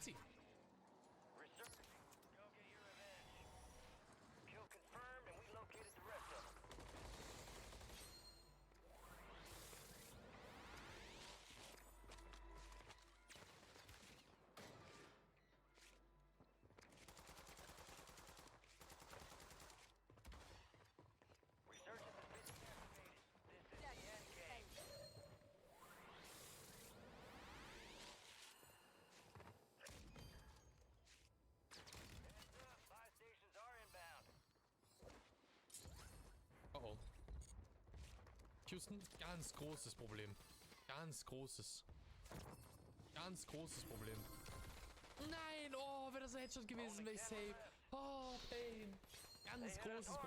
Ulti. Resurging. Go get your revenge. Kill confirmed, and we located the rest of them. Resurgence has been deactivated. This is the end game. Heads up, buy stations are inbound. Oh. Houston, ganz großes Problem. Ganz großes. Ganz großes Problem. Nein, oh, wäre das ein Headshot gewesen, wäre ich safe. Oh, Pain. Ganz großes Problem.